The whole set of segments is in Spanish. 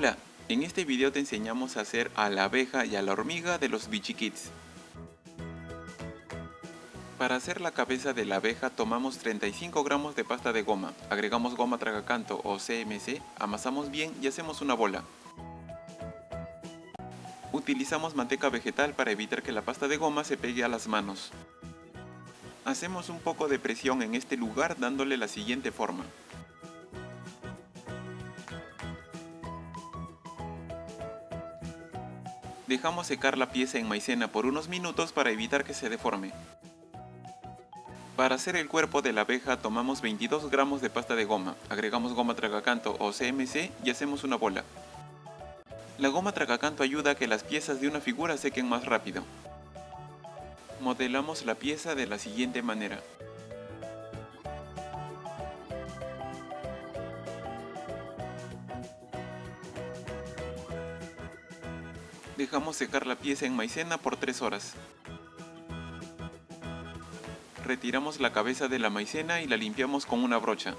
Hola, en este video te enseñamos a hacer a la abeja y a la hormiga de los Bichikits. Para hacer la cabeza de la abeja tomamos 35 gramos de pasta de goma, agregamos goma tragacanto o CMC, amasamos bien y hacemos una bola. Utilizamos manteca vegetal para evitar que la pasta de goma se pegue a las manos. Hacemos un poco de presión en este lugar dándole la siguiente forma. Dejamos secar la pieza en maicena por unos minutos para evitar que se deforme. Para hacer el cuerpo de la abeja tomamos 22 gramos de pasta de goma, agregamos goma tragacanto o CMC y hacemos una bola. La goma tragacanto ayuda a que las piezas de una figura sequen más rápido. Modelamos la pieza de la siguiente manera. Dejamos secar la pieza en maicena por 3 horas. Retiramos la cabeza de la maicena y la limpiamos con una brocha.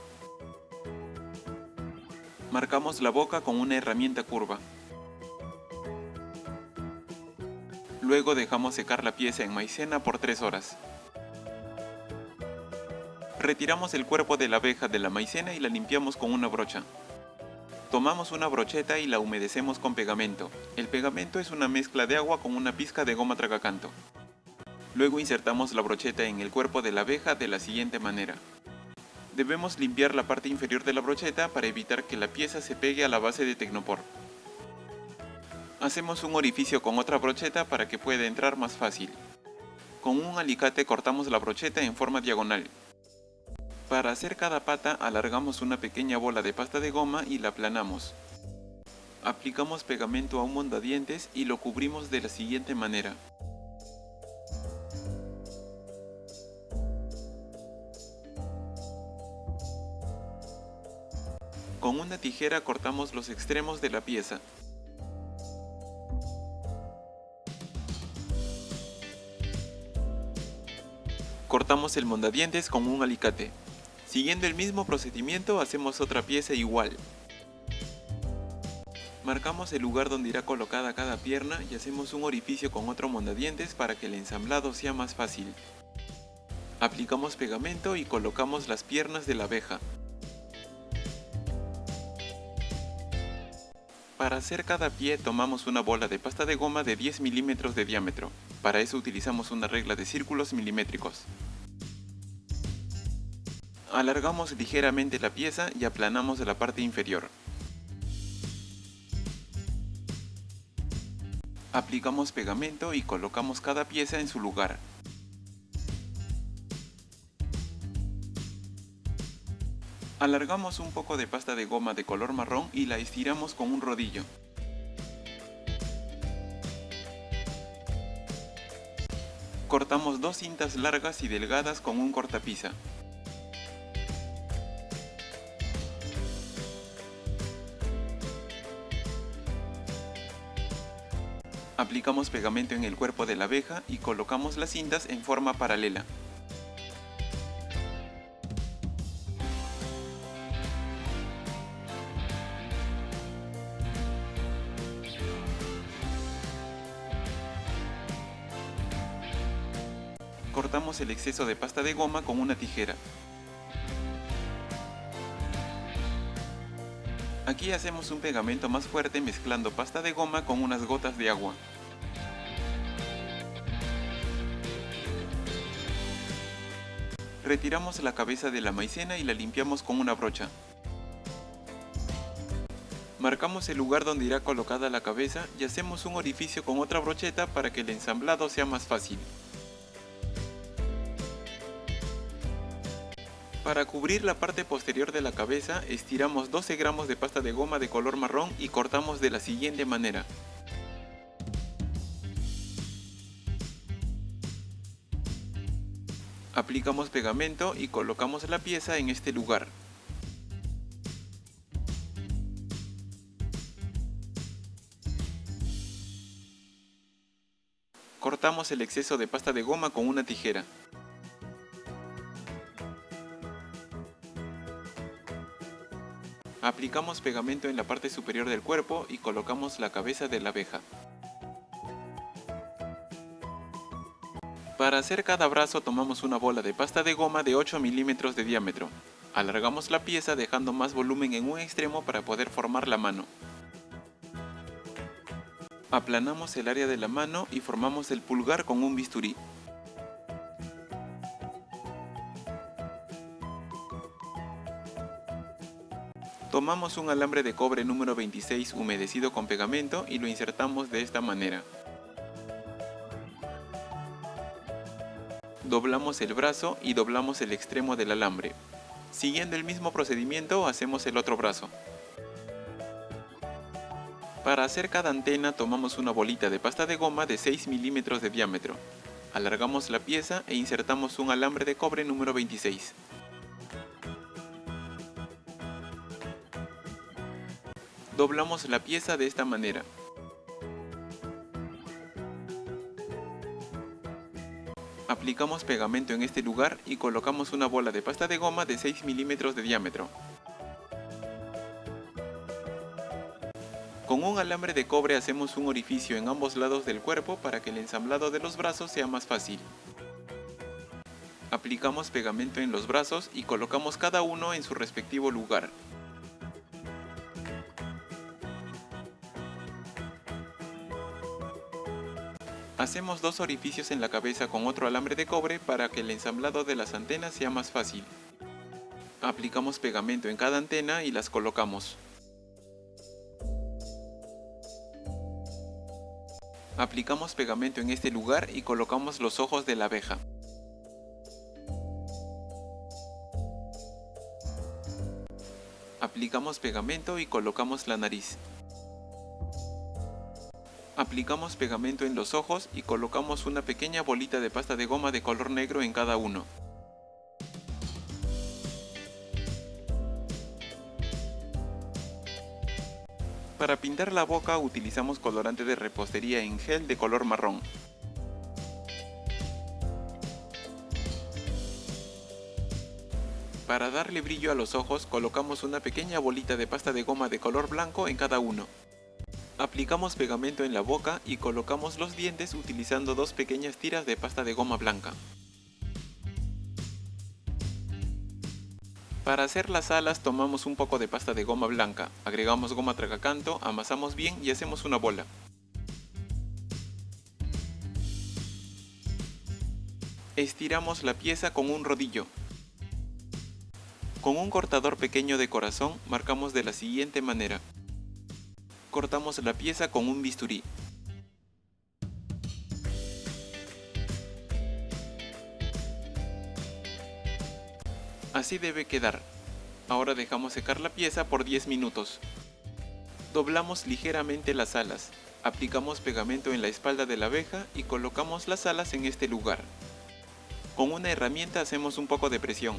Marcamos la boca con una herramienta curva. Luego dejamos secar la pieza en maicena por 3 horas. Retiramos el cuerpo de la abeja de la maicena y la limpiamos con una brocha. Tomamos una brocheta y la humedecemos con pegamento. El pegamento es una mezcla de agua con una pizca de goma tragacanto. Luego insertamos la brocheta en el cuerpo de la abeja de la siguiente manera. Debemos limpiar la parte inferior de la brocheta para evitar que la pieza se pegue a la base de Tecnopor. Hacemos un orificio con otra brocheta para que pueda entrar más fácil. Con un alicate cortamos la brocheta en forma diagonal. Para hacer cada pata alargamos una pequeña bola de pasta de goma y la aplanamos. Aplicamos pegamento a un mondadientes y lo cubrimos de la siguiente manera. Con una tijera cortamos los extremos de la pieza. Cortamos el mondadientes con un alicate. Siguiendo el mismo procedimiento hacemos otra pieza igual. Marcamos el lugar donde irá colocada cada pierna y hacemos un orificio con otro mondadientes para que el ensamblado sea más fácil. Aplicamos pegamento y colocamos las piernas de la abeja. Para hacer cada pie tomamos una bola de pasta de goma de 10 milímetros de diámetro. Para eso utilizamos una regla de círculos milimétricos. Alargamos ligeramente la pieza y aplanamos la parte inferior. Aplicamos pegamento y colocamos cada pieza en su lugar. Alargamos un poco de pasta de goma de color marrón y la estiramos con un rodillo. Cortamos dos cintas largas y delgadas con un cortapisa. Aplicamos pegamento en el cuerpo de la abeja y colocamos las cintas en forma paralela. Cortamos el exceso de pasta de goma con una tijera. Aquí hacemos un pegamento más fuerte mezclando pasta de goma con unas gotas de agua. Retiramos la cabeza de la maicena y la limpiamos con una brocha. Marcamos el lugar donde irá colocada la cabeza y hacemos un orificio con otra brocheta para que el ensamblado sea más fácil. Para cubrir la parte posterior de la cabeza, estiramos 12 gramos de pasta de goma de color marrón y cortamos de la siguiente manera. Aplicamos pegamento y colocamos la pieza en este lugar. Cortamos el exceso de pasta de goma con una tijera. Aplicamos pegamento en la parte superior del cuerpo y colocamos la cabeza de la abeja. Para hacer cada brazo tomamos una bola de pasta de goma de 8 milímetros de diámetro. Alargamos la pieza dejando más volumen en un extremo para poder formar la mano. Aplanamos el área de la mano y formamos el pulgar con un bisturí. Tomamos un alambre de cobre número 26 humedecido con pegamento y lo insertamos de esta manera. Doblamos el brazo y doblamos el extremo del alambre. Siguiendo el mismo procedimiento hacemos el otro brazo. Para hacer cada antena tomamos una bolita de pasta de goma de 6 milímetros de diámetro. Alargamos la pieza e insertamos un alambre de cobre número 26. Doblamos la pieza de esta manera. Aplicamos pegamento en este lugar y colocamos una bola de pasta de goma de 6 milímetros de diámetro. Con un alambre de cobre hacemos un orificio en ambos lados del cuerpo para que el ensamblado de los brazos sea más fácil. Aplicamos pegamento en los brazos y colocamos cada uno en su respectivo lugar. Hacemos dos orificios en la cabeza con otro alambre de cobre para que el ensamblado de las antenas sea más fácil. Aplicamos pegamento en cada antena y las colocamos. Aplicamos pegamento en este lugar y colocamos los ojos de la abeja. Aplicamos pegamento y colocamos la nariz. Aplicamos pegamento en los ojos y colocamos una pequeña bolita de pasta de goma de color negro en cada uno. Para pintar la boca utilizamos colorante de repostería en gel de color marrón. Para darle brillo a los ojos colocamos una pequeña bolita de pasta de goma de color blanco en cada uno. Aplicamos pegamento en la boca y colocamos los dientes utilizando dos pequeñas tiras de pasta de goma blanca. Para hacer las alas tomamos un poco de pasta de goma blanca, agregamos goma tragacanto, amasamos bien y hacemos una bola. Estiramos la pieza con un rodillo. Con un cortador pequeño de corazón marcamos de la siguiente manera. Cortamos la pieza con un bisturí. Así debe quedar. Ahora dejamos secar la pieza por 10 minutos. Doblamos ligeramente las alas. Aplicamos pegamento en la espalda de la abeja y colocamos las alas en este lugar. Con una herramienta hacemos un poco de presión.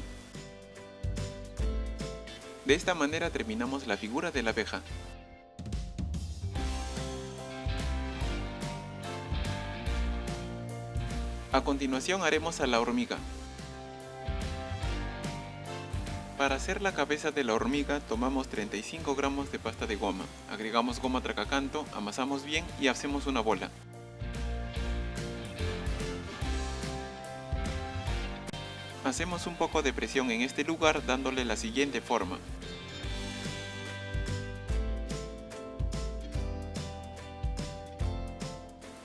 De esta manera terminamos la figura de la abeja. A continuación haremos a la hormiga. Para hacer la cabeza de la hormiga tomamos 35 gramos de pasta de goma, agregamos goma tragacanto, amasamos bien y hacemos una bola. Hacemos un poco de presión en este lugar dándole la siguiente forma.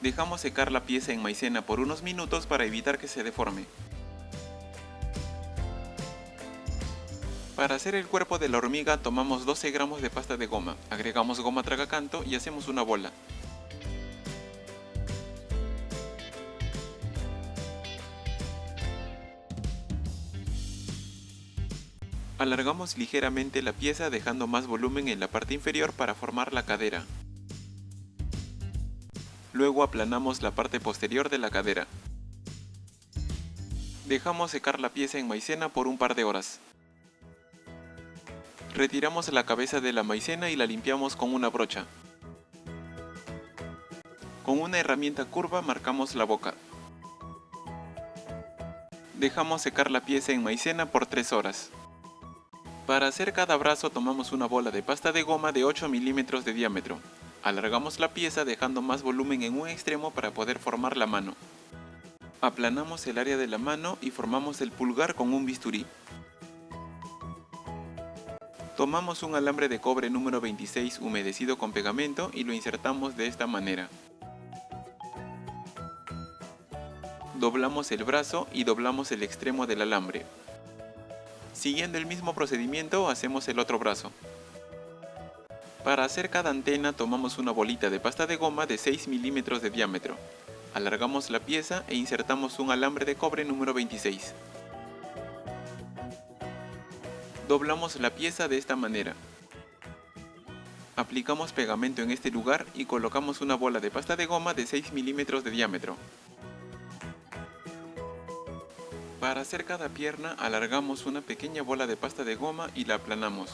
Dejamos secar la pieza en maicena por unos minutos para evitar que se deforme. Para hacer el cuerpo de la hormiga tomamos 12 gramos de pasta de goma, agregamos goma tragacanto y hacemos una bola. Alargamos ligeramente la pieza dejando más volumen en la parte inferior para formar la cadera. Luego aplanamos la parte posterior de la cadera. Dejamos secar la pieza en maicena por un par de horas. Retiramos la cabeza de la maicena y la limpiamos con una brocha. Con una herramienta curva marcamos la boca. Dejamos secar la pieza en maicena por 3 horas. Para hacer cada brazo tomamos una bola de pasta de goma de 8 milímetros de diámetro. Alargamos la pieza dejando más volumen en un extremo para poder formar la mano. Aplanamos el área de la mano y formamos el pulgar con un bisturí. Tomamos un alambre de cobre número 26 humedecido con pegamento y lo insertamos de esta manera. Doblamos el brazo y doblamos el extremo del alambre. Siguiendo el mismo procedimiento hacemos el otro brazo. Para hacer cada antena tomamos una bolita de pasta de goma de 6 milímetros de diámetro. Alargamos la pieza e insertamos un alambre de cobre número 26. Doblamos la pieza de esta manera. Aplicamos pegamento en este lugar y colocamos una bola de pasta de goma de 6 milímetros de diámetro. Para hacer cada pierna alargamos una pequeña bola de pasta de goma y la aplanamos.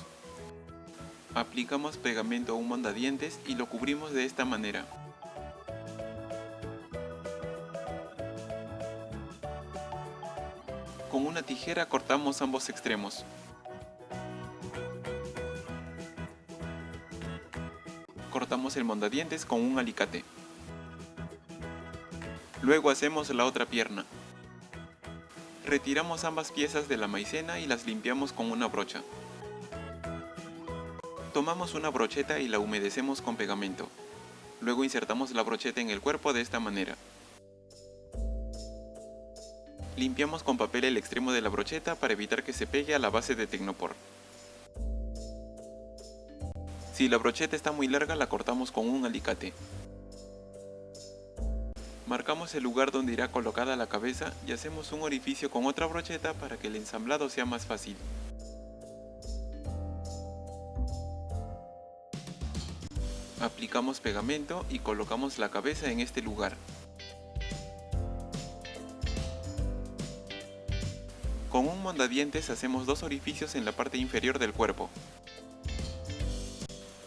Aplicamos pegamento a un mondadientes y lo cubrimos de esta manera. Con una tijera cortamos ambos extremos. Cortamos el mondadientes con un alicate. Luego hacemos la otra pierna. Retiramos ambas piezas de la maicena y las limpiamos con una brocha. Tomamos una brocheta y la humedecemos con pegamento. Luego insertamos la brocheta en el cuerpo de esta manera. Limpiamos con papel el extremo de la brocheta para evitar que se pegue a la base de Tecnopor. Si la brocheta está muy larga la cortamos con un alicate. Marcamos el lugar donde irá colocada la cabeza y hacemos un orificio con otra brocheta para que el ensamblado sea más fácil. Aplicamos pegamento y colocamos la cabeza en este lugar. Con un mondadientes hacemos dos orificios en la parte inferior del cuerpo.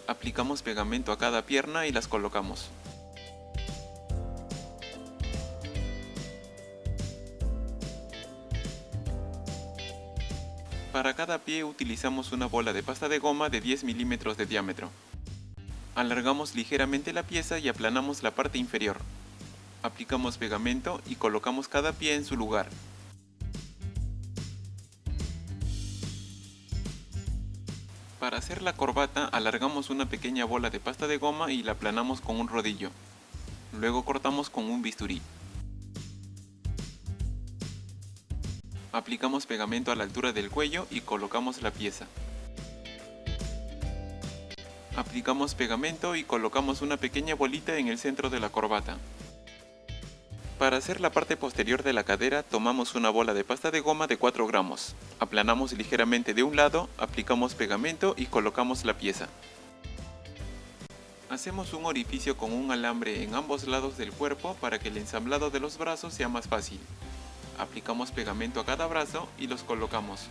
Aplicamos pegamento a cada pierna y las colocamos. Para cada pie utilizamos una bola de pasta de goma de 10 milímetros de diámetro. Alargamos ligeramente la pieza y aplanamos la parte inferior. Aplicamos pegamento y colocamos cada pie en su lugar. Para hacer la corbata alargamos una pequeña bola de pasta de goma y la aplanamos con un rodillo. Luego cortamos con un bisturí. Aplicamos pegamento a la altura del cuello y colocamos la pieza. Aplicamos pegamento y colocamos una pequeña bolita en el centro de la corbata. Para hacer la parte posterior de la cadera tomamos una bola de pasta de goma de 4 gramos. Aplanamos ligeramente de un lado, aplicamos pegamento y colocamos la pieza. Hacemos un orificio con un alambre en ambos lados del cuerpo para que el ensamblado de los brazos sea más fácil. Aplicamos pegamento a cada brazo y los colocamos.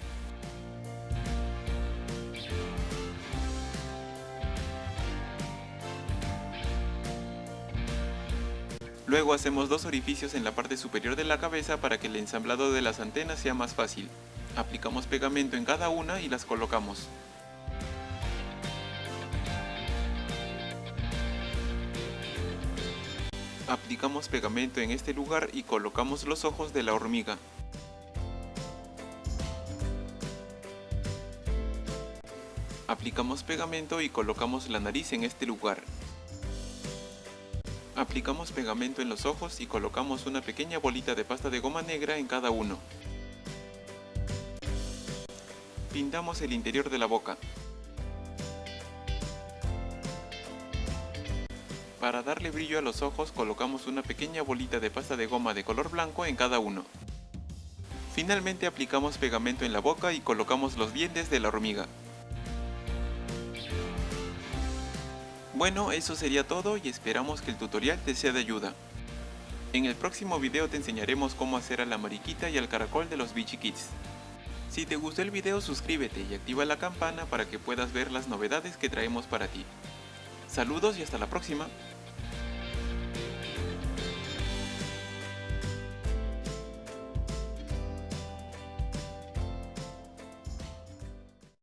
Luego hacemos dos orificios en la parte superior de la cabeza para que el ensamblado de las antenas sea más fácil. Aplicamos pegamento en cada una y las colocamos. Aplicamos pegamento en este lugar y colocamos los ojos de la hormiga. Aplicamos pegamento y colocamos la nariz en este lugar. Aplicamos pegamento en los ojos y colocamos una pequeña bolita de pasta de goma negra en cada uno. Pintamos el interior de la boca. Para darle brillo a los ojos colocamos una pequeña bolita de pasta de goma de color blanco en cada uno. Finalmente aplicamos pegamento en la boca y colocamos los dientes de la hormiga. Bueno, eso sería todo y esperamos que el tutorial te sea de ayuda. En el próximo video te enseñaremos cómo hacer a la mariquita y al caracol de los Beachy Kids. Si te gustó el video suscríbete y activa la campana para que puedas ver las novedades que traemos para ti. Saludos y hasta la próxima.